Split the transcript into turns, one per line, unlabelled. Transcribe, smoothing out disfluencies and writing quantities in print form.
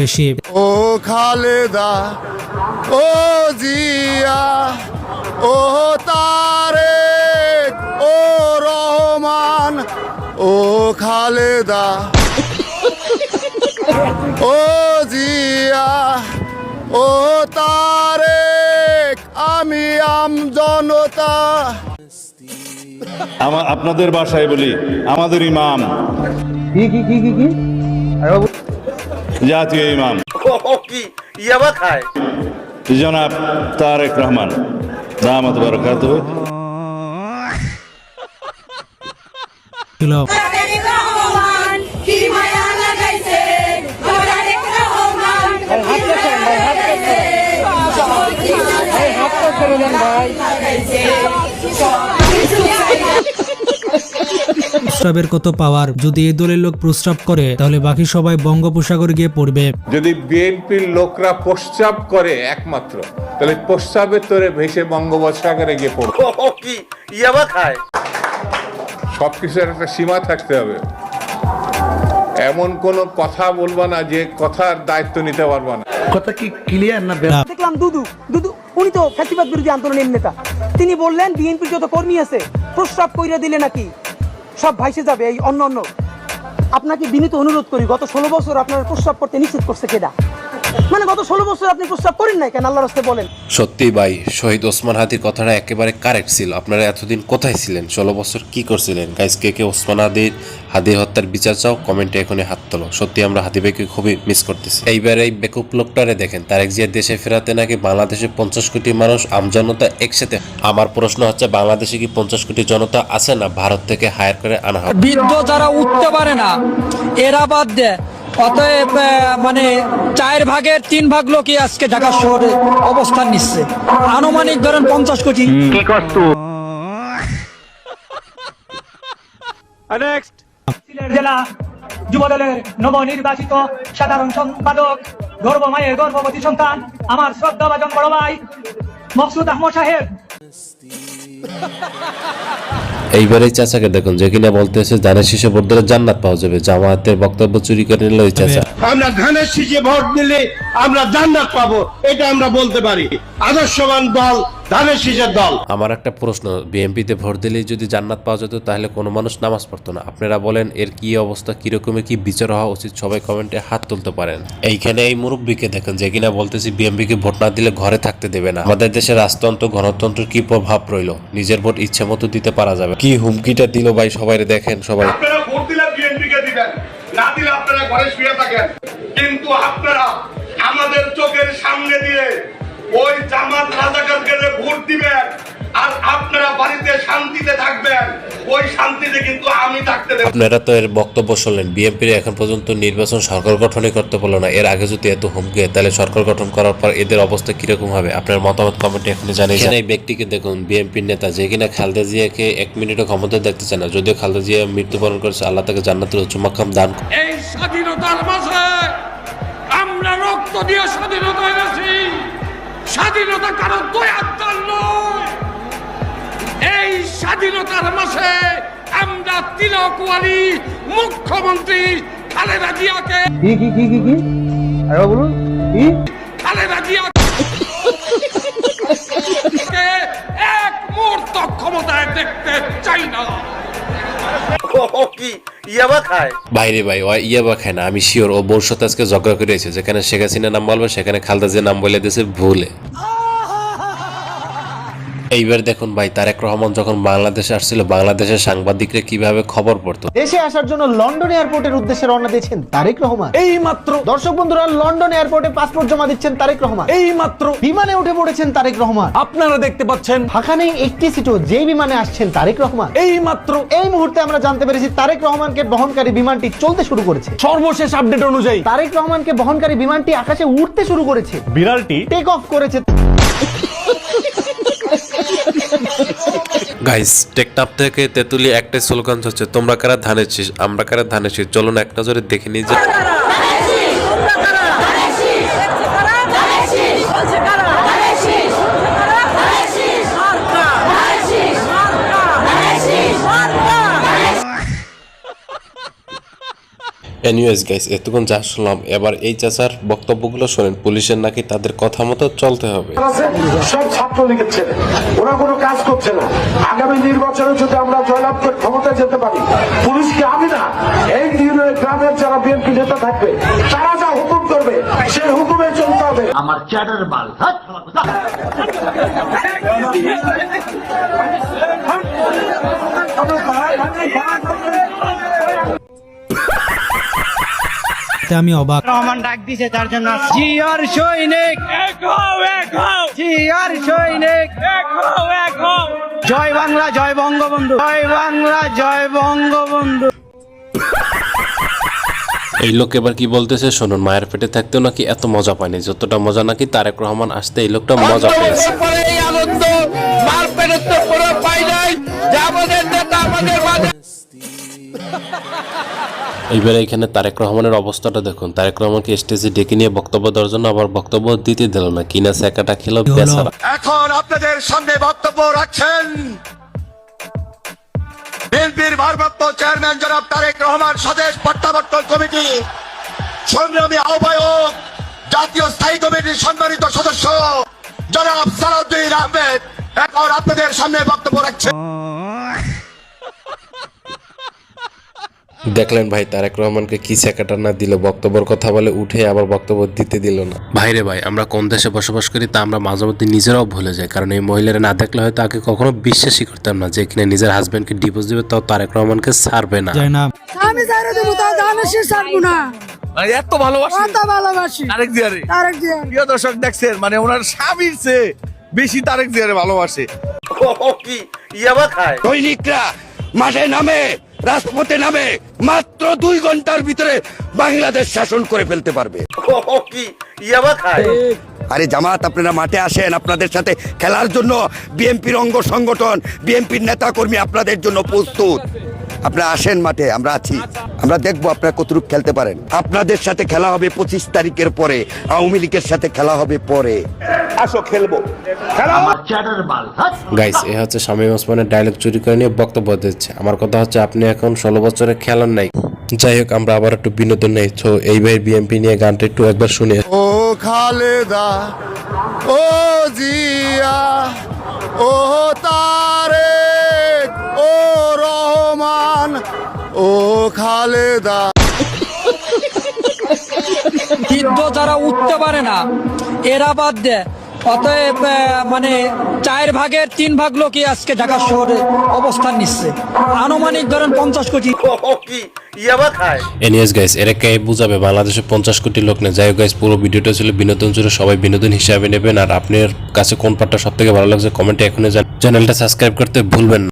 বেশি।
ও খালেদা, ও জিয়া, ও তারেক, ও রহমান, ও খালেদা, ও জিয়া, ও তারেক, আমি আমজনতা।
আপনাদের ভাষায় বলি, আমাদের ইমাম,
কি
জাতীয় ইমাম
কি ইয়াবা খায়
জনাব তারেক রহমান দামাত বারাকাতুহু।
প্রস্রাবের কত পাওয়ার, যদি এই দলের লোক প্রস্রাব করে তাহলে বাকি সবাই বঙ্গোপসাগরে গিয়ে পড়বে।
যদি বিএনপির লোকরা প্রস্রাব করে একমাত্র, তাহলে প্রস্রাবের তোরে ভেসে বঙ্গোপসাগরে গিয়ে পড়বে।
কি ইয়াবা খায়
সবকিছুর একটা সীমা থাকতে হবে। এমন কোনো কথা বলবা না যে কথার দায়িত্ব নিতে পারবা না।
কথা কি ক্লিয়ার না?
দেখলাম দুদু উনি তো ফ্যাসিবাদ বিরোধী আন্দোলনের নেতা। তিনি বললেন বিএনপির যত কর্মী আছে প্রস্রাব কইরা দিলে নাকি সব ভাইসে যাবে। এই অন্য আপনাকে বিনীত অনুরোধ করি, গত 16 বছর আপনার প্রস্রাব করতে নিষেধ করছে কেডা? মানে গত 16 বছর আপনি প্রস্রাব করেন নাই কেন? আল্লাহর রাস্তায় বলেন।
সত্যি ভাই, শহীদ ওসমান হাদির কথাটা একেবারে কারেক্ট ছিল। আপনারা এতদিন কোথায় ছিলেন? 16 বছর কি করছিলেন? গাইস, কে ওসমান হাদির হত্যার বিচার চাও? কমেন্টে এখনই হাত তোলো। সত্যি আমরা হাদি ভাইকে খুবই মিস করতেছি। এইবার এই বেকুব লোকটারে দেখেন, তারেক জিয়া দেশে ফেরাতে নাকি বাংলাদেশে 50 কোটি মানুষ আমজনতা একসাথে। আমার প্রশ্ন হচ্ছে, বাংলাদেশে কি 50 কোটি জনতা আছে, না ভারত থেকে হায়ার করে আনা হবে?
বৃদ্ধ যারা উঠতে পারে না এরা বাদ দেয়। অতএব মানে 4 ভাগের 3 ভাগ লোকই আজকে ঢাকা শহরে অবস্থান নিচ্ছে। আনুমানিক ধরেন 50 কোটি।
কি কষ্ট
সিলেট জেলা যুবদলের নবনির্বাচিত সাধারণ সম্পাদক, গর্বমায়ের গর্ভবতী সন্তান, আমার শ্রদ্ধাভাজন বড় ভাই মকসুদ আহমদ সাহেব।
এইবারে চাচাকে দেখুন, যে কিনা বলতেছে ধানের শীষে ভোট দিলে জান্নাত পাওয়া যাবে। জামায়াতের বক্তব্য চুরি করে নিল ওই চাচা।
আমরা ধানের শীষে ভোট দিলে আমরা জান্নাত পাবো, এটা আমরা বলতে পারি। আদর্শবান দল ধানের শীষের দল।
আমার একটা প্রশ্ন, বিএনপিতে ভোট দিলেই যদি জান্নাত পাওয়া যেত তাহলে কোনো মানুষ নামাজ পড়তো না। আপনারা বলেন এর কি অবস্থা, কিরকমের কি বিচার হওয়া উচিত? সবাই কমেন্টে হাত তুলতে পারেন। এইখানে এই মুরব্বীকে দেখেন, যে কিনা বলতেছি বিএনপিকে ভোট না দিলে ঘরে থাকতে দেবে না। আমাদের দেশে রাজতন্ত্র গণতন্ত্রের কি প্রভাব রইল? নিজের ভোট ইচ্ছে মতো দিতে পারা যাবে। কি হুমকিটা দিল ভাই, সবাই দেখেন। সবাই
আপনারা ভোট দিলে বিএনপিকে দিবেন, না দিলে আপনারা ঘরে শুয়ে থাকেন। কিন্তু আপনারা আমাদের চোখের সামনে দিয়ে ওই জামাত রাজাকারকে ভোট দিবেন, আর আপনারা বাড়িতে শান্তিতে থাকবেন। ওই শান্তিতে কিন্তু আমি থাকতে দেব।
আপনারা তো এর বক্তব্য শুনলেন। বিএনপির এখন পর্যন্ত নির্বাচন সরকার গঠনই করতে পারলো না। এর আগে যদি এত হুমকি, তাহলে সরকার গঠন করার পর এদের অবস্থা কিরকম হবে? আপনার মতামত কমেন্টে এখনই জানিয়ে। এই ব্যক্তিকে দেখুন, বিএনপির নেতা, যে কিনা খালেদা জিয়াকে 1 মিনিটও ক্ষমতা দেখতে চায় না। যদিও খালেদা জিয়া মৃত্যুবরণ করেছে, আল্লাহ তাকে জান্নাতুল উচ্চ মাকাম দান।
এই স্বাধীনতার মাঝে আমরা রক্ত দিয়ে স্বাধীনতা এনেছি। স্বাধীনতা কারো দয়ার দান নয়। এই স্বাধীনতার মাঝে আমরা তিলকওয়ালী মুখ্যমন্ত্রী খালেদা জিয়াকে
কি আরে বলুন কি
খালেদা জিয়াকে এক মুহূর্ত ক্ষমতায় দেখতে চাই না।
কি ইয়াবা খায়
বাইরে ভাই, ও ইয়াবা খায় না, আমি শিওর। ও বোর সাথে আজকে ঝগড়া করেছে। যেখানে শেখ হাসিনার নাম বলবে সেখানে খালেদা জিয়ার নাম বলে দিয়েছে ভুলে। এইবার দেখুন ভাই, তারেক রহমান যখন বাংলাদেশে আসছিল, বাংলাদেশের সাংবাদিকরা কিভাবে খবর পড়তো।
দেশে আসার জন্য লন্ডন এয়ারপোর্টের উদ্দেশ্যে রওনা দিয়েছেন তারেক রহমান। এই মাত্র দর্শক বন্ধুরা, লন্ডন এয়ারপোর্টে পাসপোর্ট জমা দিচ্ছেন তারেক রহমান। এই মাত্র বিমানে উঠে পড়েছেন তারেক রহমান। আপনারা দেখতে পাচ্ছেন ফাঁকা নেই একটি সিটও। যেই বিমানে আসছেন তারেক রহমান, এই মাত্র এই মুহূর্তে আমরা জানতে পেরেছি তারেক রহমানকে বহনকারী বিমানটি চলতে শুরু করেছে। সর্বশেষ আপডেট অনুযায়ী তারেক রহমানকে বহনকারী বিমানটি আকাশে উঠতে শুরু করেছে। বিড়ালটি টেক অফ করেছে।
গাইস, টেকনাফ থেকে তেতুলি একটাই স্লোগান হচ্ছে, তোমরা কারা ধানের শীষ, আমরা কারা ধানের শীষ। চলুন এক নজরে দেখে নিই যে এনিওয়েজ গাইস, এতক্ষণ যা শুনলাম, এবার এই চাচার বক্তব্যগুলো শোনেন। পুলিশের নাকি তাদের কথা মতো চলতে হবে।
সব ছাত্রলীগের ছেলে, ওরা কোনো কাজ করছে না। আগামী নির্বাচনে যদি আমরা জয়লাভ করে ক্ষমতায় যেতে পারি, পুলিশকে আমি না, এই গ্রামের যারা বিএনপি নেতা থাকবে তারা যা হুকুম করবে সেই হুকুমে চলতে হবে। আমার চ্যাটার বাল
তে আমি অবাক।
রহমান ডাক দিছে তার জন্য জিয়ার সৈনিক জিয়ার সৈনিক জয় বাংলা জয় বঙ্গবন্ধু, জয় বাংলা জয় বঙ্গবন্ধু।
এই লোক এবার কি বলতেছে শুনুন। মায়ের পেটে থাকতেও নাকি এত মজা পায়নি যতটা মজা নাকি তারেক রহমান আসতে এই লোকটা মজা পেয়েছে। এইবারে এখানে তারেক রহমানের অবস্থাটা দেখুন। তারেক রহমানকে স্টেজে ডেকে নিয়ে বক্তব্য দেওয়ার জন্য আবার বক্তব্য দিতে দিল না, কিনা সেকাটা খেলো বেচারা।
এখন আপনাদের সামনে বক্তব্য রাখছেন বিএনপির ভারপ্রাপ্ত চেয়ারম্যান জনাব তারেক রহমান, স্বদেশ প্রত্যাবর্তন কমিটি সংগ্রামী আহ্বায়ক, জাতীয় স্থায়ী কমিটির সম্মানিত সদস্য জনাব সালাউদ্দিন আহমেদ এখন আপনাদের সামনে বক্তব্য রাখছেন।
দেখলেন ভাই, তারেক রহমানকে কি সেকাটা না দিল, বক্তব্যের কথা বলে উঠে আবার বক্তব্য দিতে দিল না। ভাইরে ভাই, আমরা কোন দেশে বসবাস করি তা আমরা মাঝে মধ্যে নিজেরাও ভুলে যাই। কারণ এই মহিলারা না দেখলে হয়তো আগে কখনো বিশ্বাসই করতাম না যে কিনা নিজের হাজবেন্ডকে ডিভোর্স দিবে, তাও তারেক রহমানকে ছাড়বে না।
যায় না।
আমি যারা দেবো তা আমি সে ছাড়বো না।
এত ভালোবাসি,
কত ভালোবাসি
তারেক জিয়ারে।
তারেক জিয়া।
প্রিয় দর্শক দেখছেন, মানে ওনার স্বামীর চেয়ে বেশি তারেক জিয়ারে ভালোবাসে। ও কি ইয়াবা খায়?
সৈনিকরা মাঠে নামে, রাজপথে নামে, মাত্র 2 ঘন্টার ভিতরে বাংলাদেশ শাসন করে ফেলতে পারবে।
ও কি ইয়াবা খায়?
আরে জামাত, আপনারা মাঠে আসেন, আপনাদের সাথে খেলার জন্য বিএনপির অঙ্গ সংগঠন, বিএনপির নেতা কর্মী আপনাদের জন্য প্রস্তুত। আপনারা আসেন মাঠে, আমরা আছি, আমরা দেখবো আপনারা কতটুকু খেলতে পারেন। আপনাদের সাথে খেলা হবে 25 তারিখের পরে, আওয়ামী লীগের সাথে খেলা হবে পরে।
আসো খেলবো।
গাইস, এ হচ্ছে শামীম ওসমানের ডায়লগ চুরি করে নিয়ে বক্তব্য দিচ্ছে। আমার কথা হচ্ছে, আপনি এখন 16 বছরে খেলেন নাই। যাই হোক, আমরা আবার একটু বিনোদন নেই তো এই ভাই বিএমপি নিয়ে গানটা একটু একবার শুনে।
ও খালেদা, ও জিয়া, ও তারেক, ও রহমান, ও খালেদা।
যুদ্ধ যারা উঠতে পারে না এরা বাদ দেয়। অতএব মানে 4/3 ভাগ লোকই আজকে ঢাকা শহরে অবস্থান নিচ্ছে। আনুমানিক ধরেন 50 কোটি।
ও কি ইয়াবা খায়?
এনিওয়েজ গাইস, এরা কে বুঝাবে বাংলাদেশে 50 কোটি লোক নেই। যাই হোক গাইস, পুরো ভিডিওটা ছিল বিনোদন জুড়ে, সবাই বিনোদন হিসাবে নেবেন। আর আপনার কাছে কোন পার্টটা সব থেকে ভালো লাগছে কমেন্টে এখনই জানান। চ্যানেলটা সাবস্ক্রাইব করতে ভুলবেন না।